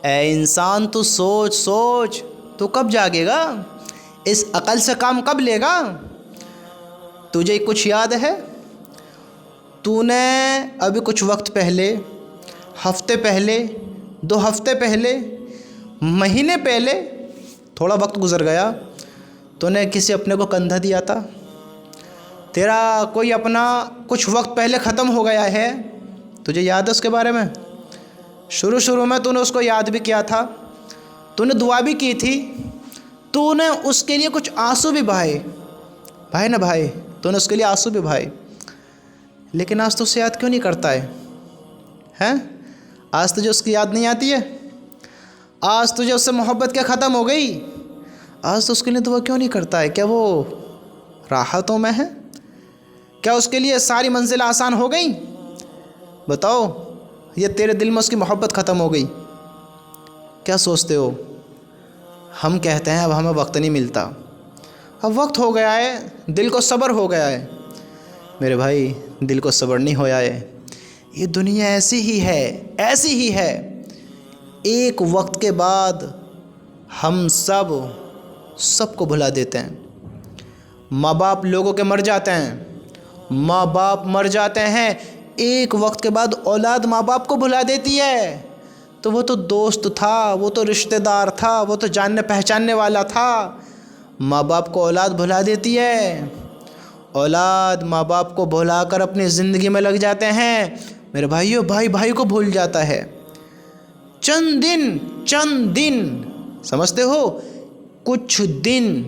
اے انسان تو سوچ سوچ، تو کب جاگے گا؟ اس عقل سے کام کب لے گا؟ تجھے کچھ یاد ہے؟ تو نے ابھی کچھ وقت پہلے، ہفتے پہلے، 2 ہفتے پہلے، مہینے پہلے، تھوڑا وقت گزر گیا، تو نے کسی اپنے کو کندھا دیا تھا؟ تیرا کوئی اپنا کچھ وقت پہلے ختم ہو گیا ہے، تجھے یاد ہے اس کے بارے میں؟ شروع میں تو نے اس کو یاد بھی کیا تھا، تو نے دعا بھی کی تھی، تو نے اس کے لیے کچھ آنسو بھی بہائے، بھائی نا بھائی، تو نے اس کے لیے آنسو بھی بہائے، لیکن آج تو اسے یاد کیوں نہیں کرتا ہے؟ ہیں؟ آج تجھے اس کی یاد نہیں آتی ہے؟ آج تجھے اس سے محبت کیا ختم ہو گئی؟ آج تو اس کے لیے دعا کیوں نہیں کرتا ہے؟ کیا وہ راحتوں میں ہے؟ کیا اس کے لیے ساری منزل آسان ہو گئیں؟ بتاؤ، یہ تیرے دل میں اس کی محبت ختم ہو گئی؟ کیا سوچتے ہو؟ ہم کہتے ہیں اب ہمیں وقت نہیں ملتا، اب وقت ہو گیا ہے، دل کو صبر ہو گیا ہے۔ میرے بھائی، دل کو صبر نہیں ہویا ہے، یہ دنیا ایسی ہی ہے، ایسی ہی ہے۔ ایک وقت کے بعد ہم سب کو بھلا دیتے ہیں۔ ماں باپ لوگوں کے مر جاتے ہیں، ماں باپ مر جاتے ہیں، ایک وقت کے بعد اولاد ماں باپ کو بھلا دیتی ہے۔ تو وہ تو دوست تھا، وہ تو رشتہ دار تھا، وہ تو جاننے پہچاننے والا تھا، ماں باپ کو اولاد بھلا دیتی ہے۔ اولاد ماں باپ کو بھلا کر اپنی زندگی میں لگ جاتے ہیں۔ میرے بھائیو، بھائی کو بھول جاتا ہے۔ چند دن سمجھتے ہو؟ کچھ دن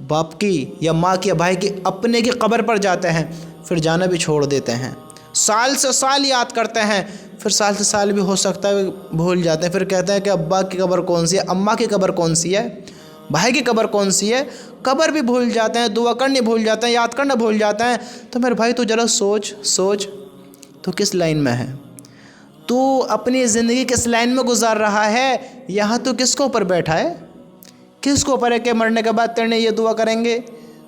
باپ کی یا ماں کی یا بھائی کی اپنے کی قبر پر جاتے ہیں، پھر جانا بھی چھوڑ دیتے ہیں۔ سال سے سال یاد کرتے ہیں، پھر سال سے سال بھی ہو سکتا ہے بھول جاتے ہیں، پھر کہتے ہیں کہ ابا کی قبر کون سی ہے، اماں کی قبر کون سی ہے، بھائی کی قبر کون سی ہے، قبر بھی بھول جاتے ہیں، دعا کرنی بھول جاتے ہیں، یاد کرنا بھول جاتے ہیں۔ تو میرے بھائی، تو ذرا سوچ تو کس لائن میں ہے؟ تو اپنی زندگی کس لائن میں گزار رہا ہے؟ یہاں تو کس کو اوپر بیٹھا ہے؟ کس کو اوپر ہے کہ مرنے کے بعد تیرے یہ دعا کریں گے،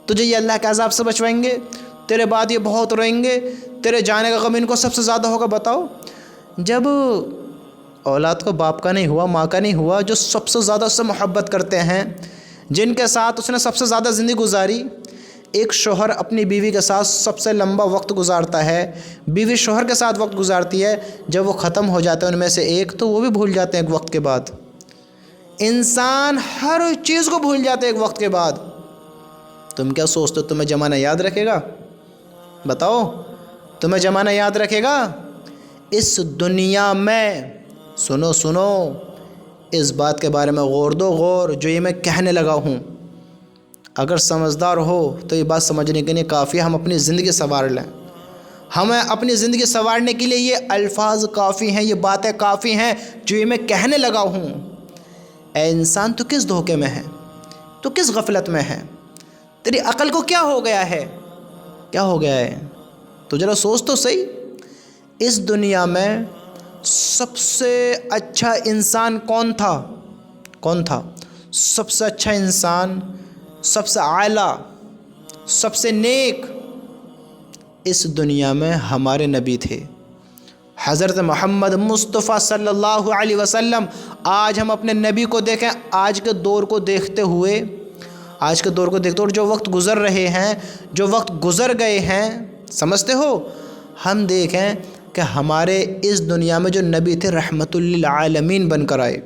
تجھے یہ اللہ کے عذاب سے بچوائیں گے، تیرے بعد یہ بہت روئیں گے، تیرے جانے کا غم ان کو سب سے زیادہ ہوگا؟ بتاؤ، جب اولاد کو باپ کا نہیں ہوا، ماں کا نہیں ہوا، جو سب سے زیادہ اس سے محبت کرتے ہیں، جن کے ساتھ اس نے سب سے زیادہ زندگی گزاری۔ ایک شوہر اپنی بیوی کے ساتھ سب سے لمبا وقت گزارتا ہے، بیوی شوہر کے ساتھ وقت گزارتی ہے، جب وہ ختم ہو جاتے ہیں ان میں سے ایک، تو وہ بھی بھول جاتے ہیں ایک وقت کے بعد۔ انسان ہر چیز کو بھول جاتا ہے ایک وقت کے بعد۔ تم کیا سوچتے ہو تمہیں زمانہ یاد رکھے گا؟ بتاؤ، تمہیں زمانہ یاد رکھے گا؟ اس دنیا میں سنو اس بات کے بارے میں غور دو، غور جو یہ میں کہنے لگا ہوں۔ اگر سمجھدار ہو تو یہ بات سمجھنے کے لیے کافی ہے، ہم اپنی زندگی سنوار لیں۔ ہمیں اپنی زندگی سنوارنے کے لیے یہ الفاظ کافی ہیں، یہ باتیں کافی ہیں جو یہ میں کہنے لگا ہوں۔ اے انسان، تو کس دھوکے میں ہے؟ تو کس غفلت میں ہے؟ تیری عقل کو کیا ہو گیا ہے؟ کیا ہو گیا ہے؟ تو ذرا سوچ تو صحیح۔ اس دنیا میں سب سے اچھا انسان کون تھا؟ سب سے اچھا انسان، سب سے اعلیٰ، سب سے نیک اس دنیا میں ہمارے نبی تھے، حضرت محمد مصطفیٰ صلی اللہ علیہ وسلم۔ آج ہم اپنے نبی کو دیکھیں، آج کے دور کو دیکھتے ہوئے اور جو وقت گزر رہے ہیں، جو وقت گزر گئے ہیں، سمجھتے ہو؟ ہم دیکھیں کہ ہمارے اس دنیا میں جو نبی تھے رحمت للعالمین بن کر آئے،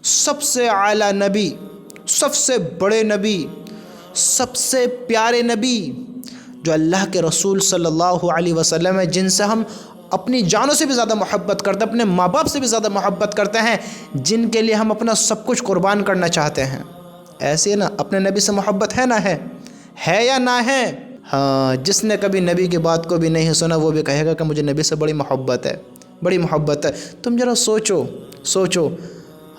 سب سے اعلیٰ نبی، سب سے بڑے نبی، سب سے پیارے نبی، جو اللہ کے رسول صلی اللہ علیہ وسلم ہے، جن سے ہم اپنی جانوں سے بھی زیادہ محبت کرتے ہیں، اپنے ماں باپ سے بھی زیادہ محبت کرتے ہیں، جن کے لیے ہم اپنا سب کچھ قربان کرنا چاہتے ہیں۔ ایسے نا اپنے نبی سے محبت ہے نہ ہے یا نہ ہے؟ ہاں، جس نے کبھی نبی کی بات کو بھی نہیں سنا وہ بھی کہے گا کہ مجھے نبی سے بڑی محبت ہے۔ تم ذرا سوچو،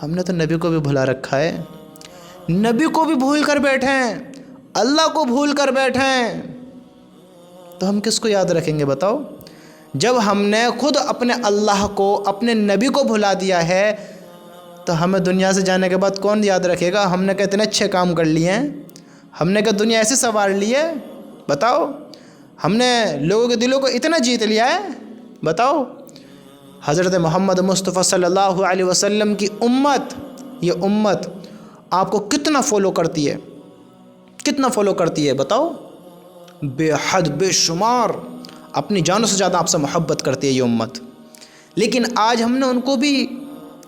ہم نے تو نبی کو بھی بھلا رکھا ہے، نبی کو بھی بھول کر بیٹھے ہیں، اللہ کو بھول کر بیٹھے ہیں، تو ہم کس کو یاد رکھیں گے؟ بتاؤ، جب ہم نے خود اپنے اللہ کو، اپنے نبی کو بھلا دیا ہے، تو ہمیں دنیا سے جانے کے بعد کون یاد رکھے گا؟ ہم نے کہ اتنے اچھے کام کر لیے ہیں، ہم نے کہ دنیا ایسے سنوار لی ہے، بتاؤ، ہم نے لوگوں کے دلوں کو اتنا جیت لیا ہے، بتاؤ، حضرت محمد مصطفیٰ صلی اللہ علیہ وسلم کی امت، یہ امت آپ کو کتنا فالو کرتی ہے، کتنا فالو کرتی ہے بتاؤ؟ بے حد بے شمار، اپنی جانوں سے زیادہ آپ سے محبت کرتی ہے یہ امت۔ لیکن آج ہم نے ان کو بھی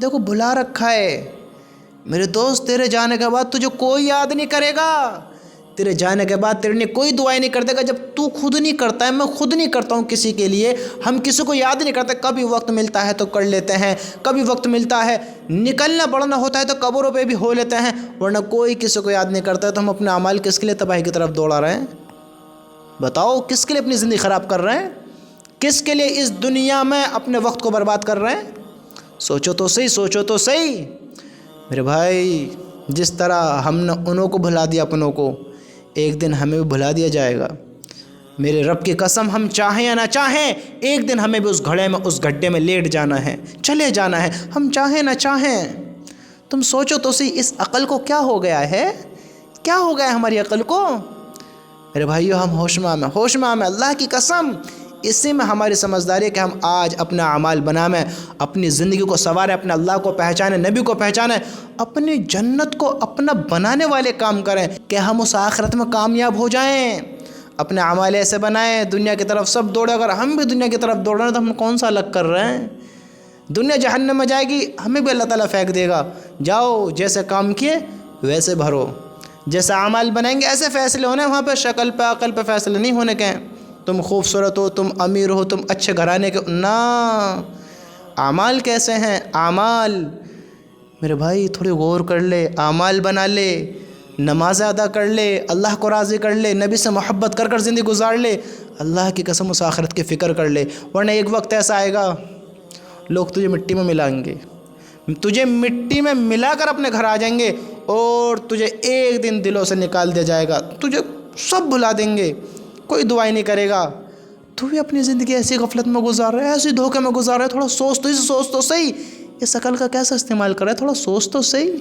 دیکھو بھلا رکھا ہے۔ میرے دوست، تیرے جانے کے بعد تجھے کوئی یاد نہیں کرے گا، تیرے جانے کے بعد تیرے لیے کوئی دعائیں نہیں کر دے گا جب تو خود نہیں کرتا ہے۔ میں خود نہیں کرتا ہوں کسی کے لیے، ہم کسی کو یاد نہیں کرتے۔ کبھی وقت ملتا ہے تو کر لیتے ہیں، کبھی وقت ملتا ہے نکلنا پڑنا ہوتا ہے تو قبروں پہ بھی ہو لیتے ہیں، ورنہ کوئی کسی کو یاد نہیں کرتا ہے۔ تو ہم اپنے اعمال کس کے لیے تباہی کی طرف دوڑا رہے ہیں؟ بتاؤ، کس کے لیے اپنی زندگی خراب کر رہے ہیں؟ کس کے لیے اس دنیا میں اپنے وقت کو برباد کر رہے ہیں؟ سوچو تو صحیح، سوچو تو صحیح میرے بھائی۔ جس طرح ہم نے انہوں کو بھلا دیا اپنوں کو، ایک دن ہمیں بھی بھلا دیا جائے گا۔ میرے رب کی قسم، ہم چاہیں یا نہ چاہیں ایک دن ہمیں بھی اس گھڑے میں، اس گڈھے میں لیٹ جانا ہے، چلے جانا ہے، ہم چاہیں نہ چاہیں۔ تم سوچو تو صحیح، اس عقل کو کیا ہو گیا ہے؟ کیا ہو گیا ہے ہماری عقل کو؟ میرے بھائیو، ہم ہوش میں آمیں، ہوش میں آمیں، اللہ کی قسم۔ اسی میں ہماری سمجھداری ہے کہ ہم آج اپنا اعمال بنامیں، اپنی زندگی کو سنواریں، اپنے اللہ کو پہچانیں، نبی کو پہچانیں، اپنی جنت کو اپنا بنانے والے کام کریں کہ ہم اس آخرت میں کامیاب ہو جائیں۔ اپنے اعمال ایسے بنائیں، دنیا کی طرف سب دوڑے، اگر ہم بھی دنیا کی طرف دوڑ رہے ہیں تو ہم کون سا الگ کر رہے ہیں؟ دنیا جہنم میں جائے گی، ہمیں بھی اللہ تعالیٰ پھینک دے گا، جاؤ جیسے کام کیے ویسے بھرو، جیسے اعمال بنائیں گے ایسے فیصلے ہونے، وہاں پہ شکل پہ عقل پہ فیصلے نہیں ہونے کے ہیں۔ تم خوبصورت ہو، تم امیر ہو، تم اچھے گھرانے کے، نہ، اعمال کیسے ہیں؟ اعمال میرے بھائی تھوڑی غور کر لے، اعمال بنا لے، نماز ادا کر لے، اللہ کو راضی کر لے، نبی سے محبت کر کر زندگی گزار لے، اللہ کی قسم اس آخرت کی فکر کر لے، ورنہ ایک وقت ایسا آئے گا لوگ تجھے مٹی میں ملائیں گے، تجھے مٹی میں ملا کر اپنے گھر آ جائیں گے، اور تجھے ایک دن دلوں سے نکال دیا جائے گا، تجھے سب بھلا دیں گے، کوئی دعائیں نہیں کرے گا۔ تو بھی اپنی زندگی ایسی غفلت میں گزار رہا ہے، ایسی دھوکے میں گزار رہا ہے۔ تھوڑا سوچ تو صحیح، اس عقل کا کیسا استعمال کر رہا ہے، تھوڑا سوچ تو صحیح۔